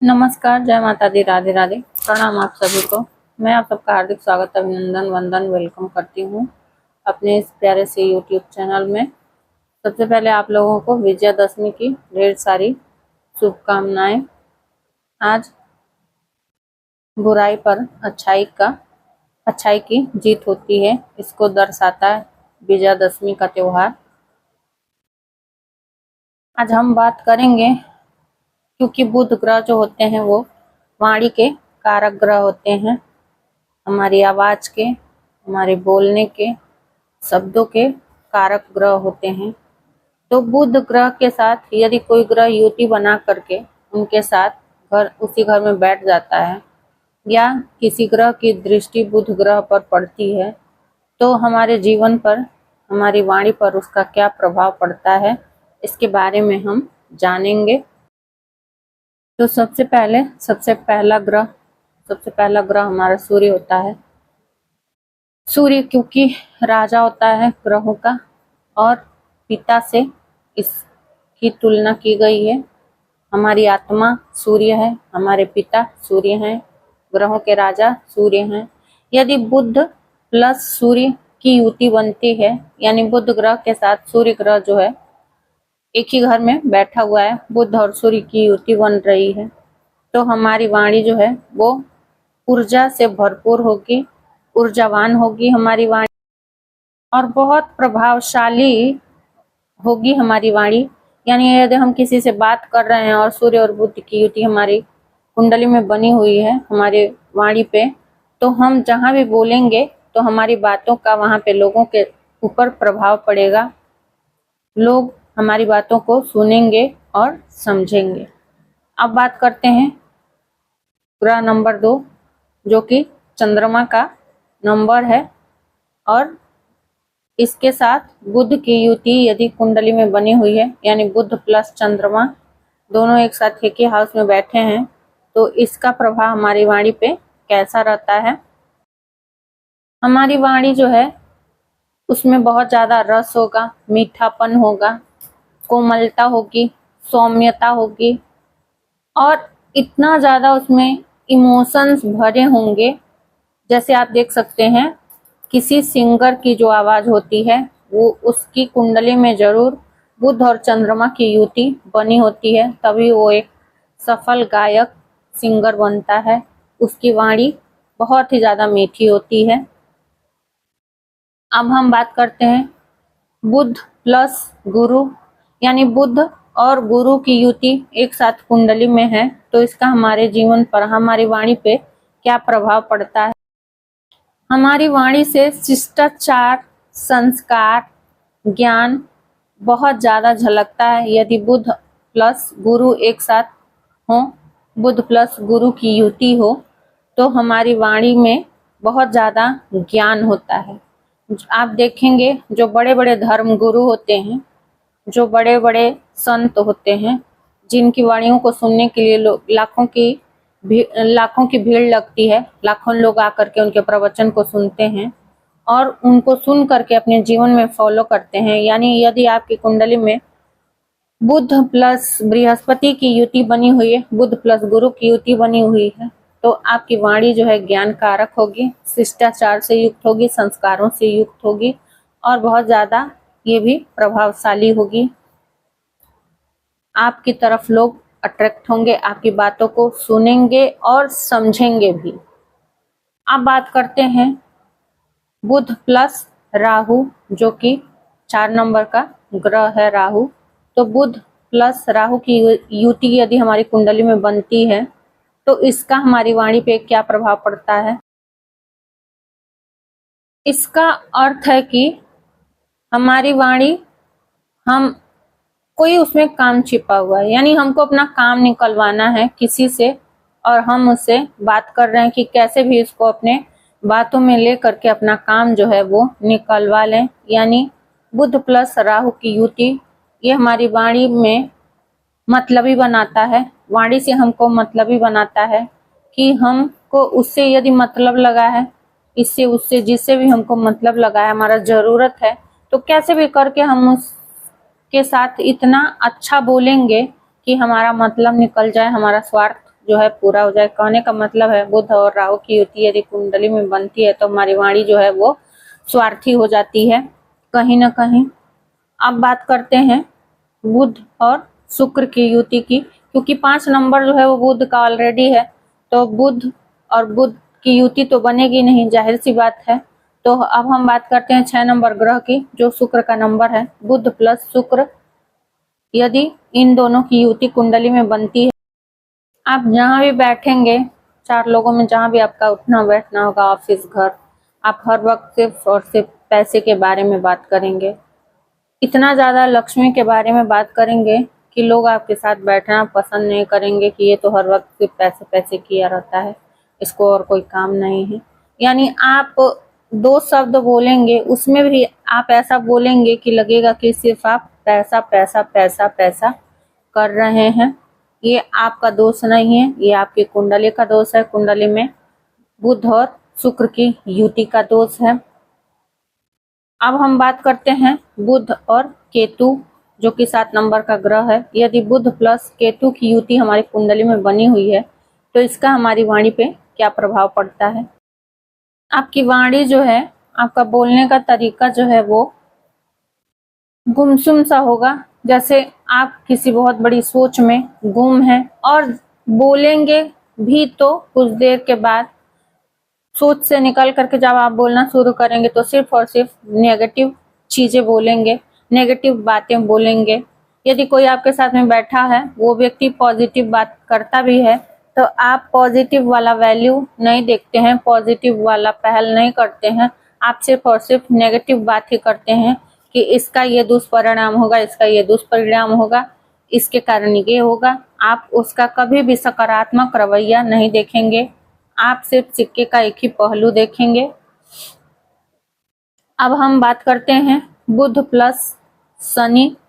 नमस्कार, जय माता दी, राधे राधे, प्रणाम आप सभी को। मैं आप सबका हार्दिक स्वागत, अभिनंदन, वंदन, वेलकम करती हूँ अपने इस प्यारे से यूट्यूब चैनल में। सबसे पहले आप लोगों को विजयादशमी की ढेर सारी शुभकामनाएं। आज बुराई पर अच्छाई की जीत होती है, इसको दर्शाता है विजयादशमी का त्योहार। आज हम बात करेंगे, क्योंकि बुध ग्रह जो होते हैं वो वाणी के कारक ग्रह होते हैं, हमारी आवाज के, हमारे बोलने के, शब्दों के कारक ग्रह होते हैं। तो बुध ग्रह के साथ यदि कोई ग्रह युति बना करके उनके साथ उसी घर में बैठ जाता है, या किसी ग्रह की दृष्टि बुध ग्रह पर पड़ती है, तो हमारे जीवन पर, हमारी वाणी पर उसका क्या प्रभाव पड़ता है, इसके बारे में हम जानेंगे। तो सबसे पहला ग्रह हमारा सूर्य होता है। सूर्य क्योंकि राजा होता है ग्रहों का, और पिता से इसकी तुलना की गई है। हमारी आत्मा सूर्य है, हमारे पिता सूर्य हैं, ग्रहों के राजा सूर्य हैं। यदि बुध प्लस सूर्य की युति बनती है, यानी बुध ग्रह के साथ सूर्य ग्रह जो है एक ही घर में बैठा हुआ है, बुध और सूर्य की युति बन रही है, तो हमारी वाणी जो है वो ऊर्जा से भरपूर होगी, ऊर्जावान होगी हमारी वाणी, और बहुत प्रभावशाली होगी हमारी वाणी। यानी यदि हम किसी से बात कर रहे हैं और सूर्य और बुध की युति हमारी कुंडली में बनी हुई है हमारे वाणी पे, तो हम जहां भी बोलेंगे तो हमारी बातों का वहां पे लोगों के ऊपर प्रभाव पड़ेगा, लोग हमारी बातों को सुनेंगे और समझेंगे। अब बात करते हैं ग्रह नंबर 2, जो कि चंद्रमा का नंबर है, और इसके साथ बुध की युति यदि कुंडली में बनी हुई है, यानी बुध प्लस चंद्रमा दोनों एक साथ एक ही हाउस में बैठे हैं, तो इसका प्रभाव हमारी वाणी पे कैसा रहता है। हमारी वाणी जो है उसमें बहुत ज्यादा रस होगा, मीठापन होगा, कोमलता होगी, सौम्यता होगी, और इतना ज्यादा उसमें इमोशंस भरे होंगे। जैसे आप देख सकते हैं, किसी सिंगर की जो आवाज होती है वो उसकी कुंडली में जरूर बुध और चंद्रमा की युति बनी होती है, तभी वो एक सफल गायक सिंगर बनता है। उसकी वाणी बहुत ही ज्यादा मीठी होती है। अब हम बात करते हैं बुध प्लस गुरु, यानी बुध और गुरु की युति एक साथ कुंडली में है, तो इसका हमारे जीवन पर, हमारी वाणी पे क्या प्रभाव पड़ता है। हमारी वाणी से शिष्टाचार, संस्कार, ज्ञान बहुत ज्यादा झलकता है। यदि बुध प्लस गुरु एक साथ हो, बुध प्लस गुरु की युति हो, तो हमारी वाणी में बहुत ज्यादा ज्ञान होता है। आप देखेंगे जो बड़े बड़े धर्म गुरु होते हैं, जो बड़े बड़े संत होते हैं, जिनकी वाणियों को सुनने के लिए लाखों की भीड़ लगती है, लाखों लोग आकर के उनके प्रवचन को सुनते हैं और उनको सुन करके अपने जीवन में फॉलो करते हैं। यानी यदि आपकी कुंडली में बुध प्लस बृहस्पति की युति बनी हुई है, बुध प्लस गुरु की युति बनी हुई है, तो आपकी वाणी जो है ज्ञान कारक होगी, शिष्टाचार से युक्त होगी, संस्कारों से युक्त होगी, और बहुत ज्यादा ये भी प्रभावशाली होगी। आपकी तरफ लोग अट्रैक्ट होंगे, आपकी बातों को सुनेंगे और समझेंगे भी। अब बात करते हैं बुध प्लस राहु, जो कि 4 नंबर का ग्रह है राहु। तो बुध प्लस राहु की युति यदि हमारी कुंडली में बनती है, तो इसका हमारी वाणी पे क्या प्रभाव पड़ता है। इसका अर्थ है कि हमारी वाणी, हम कोई उसमें काम छिपा हुआ है, यानी हमको अपना काम निकलवाना है किसी से, और हम उससे बात कर रहे हैं कि कैसे भी इसको अपने बातों में ले करके अपना काम जो है वो निकलवा लें। यानी बुध प्लस राहु की युति ये हमारी वाणी में मतलबी बनाता है, वाणी से हमको मतलबी बनाता है कि हमको उससे यदि मतलब लगा है, इससे उससे जिससे भी हमको मतलब लगा है, हमारा जरूरत है, तो कैसे भी करके हम उसके साथ इतना अच्छा बोलेंगे कि हमारा मतलब निकल जाए, हमारा स्वार्थ जो है पूरा हो जाए। कहने का मतलब है बुध और राहु की युति यदि कुंडली में बनती है तो हमारी वाणी जो है वो स्वार्थी हो जाती है कहीं ना कहीं। अब बात करते हैं बुध और शुक्र की युति की, क्योंकि 5 नंबर जो है वो बुध का ऑलरेडी है, तो बुध और बुध की युति तो बनेगी नहीं, जाहिर सी बात है। तो अब हम बात करते हैं 6 नंबर ग्रह की, जो शुक्र का नंबर है। बुध प्लस शुक्र यदि इन दोनों की युति कुंडली में बनती है, आप जहां भी बैठेंगे, 4 लोगों में जहां भी आपका उठना बैठना होगा, ऑफिस घर, आप हर वक्त सिर्फ और सिर्फ पैसे के बारे में बात करेंगे। इतना ज्यादा लक्ष्मी के बारे में बात करेंगे कि लोग आपके साथ बैठना पसंद नहीं करेंगे कि ये तो हर वक्त सिर्फ पैसे पैसे किया रहता है, इसको और कोई काम नहीं है। यानी आप 2 शब्द बोलेंगे, उसमें भी आप ऐसा बोलेंगे कि लगेगा कि सिर्फ आप पैसा पैसा पैसा पैसा कर रहे हैं। ये आपका दोष नहीं है, ये आपकी कुंडली का दोष है। कुंडली में बुध और शुक्र की युति का दोष है। अब हम बात करते हैं बुध और केतु, जो कि 7 नंबर का ग्रह है। यदि बुध प्लस केतु की युति हमारी कुंडली में बनी हुई है तो इसका हमारी वाणी पे क्या प्रभाव पड़ता है। आपकी वाणी जो है, आपका बोलने का तरीका जो है वो गुमसुम सा होगा, जैसे आप किसी बहुत बड़ी सोच में गुम हैं, और बोलेंगे भी तो कुछ देर के बाद सोच से निकल करके जब आप बोलना शुरू करेंगे तो सिर्फ और सिर्फ नेगेटिव चीजें बोलेंगे, नेगेटिव बातें बोलेंगे। यदि कोई आपके साथ में बैठा है, वो व्यक्ति पॉजिटिव बात करता भी है, तो आप पॉजिटिव वाला वैल्यू नहीं देखते हैं, पॉजिटिव वाला पहल नहीं करते हैं, आप सिर्फ और सिर्फ नेगेटिव बात ही करते हैं कि इसका ये दुष्परिणाम होगा, इसका ये दुष्परिणाम होगा, इसके कारण ये होगा। आप उसका कभी भी सकारात्मक रवैया नहीं देखेंगे, आप सिर्फ सिक्के का एक ही पहलू देखेंगे। अब हम बात करते हैं बुध प्लस शनि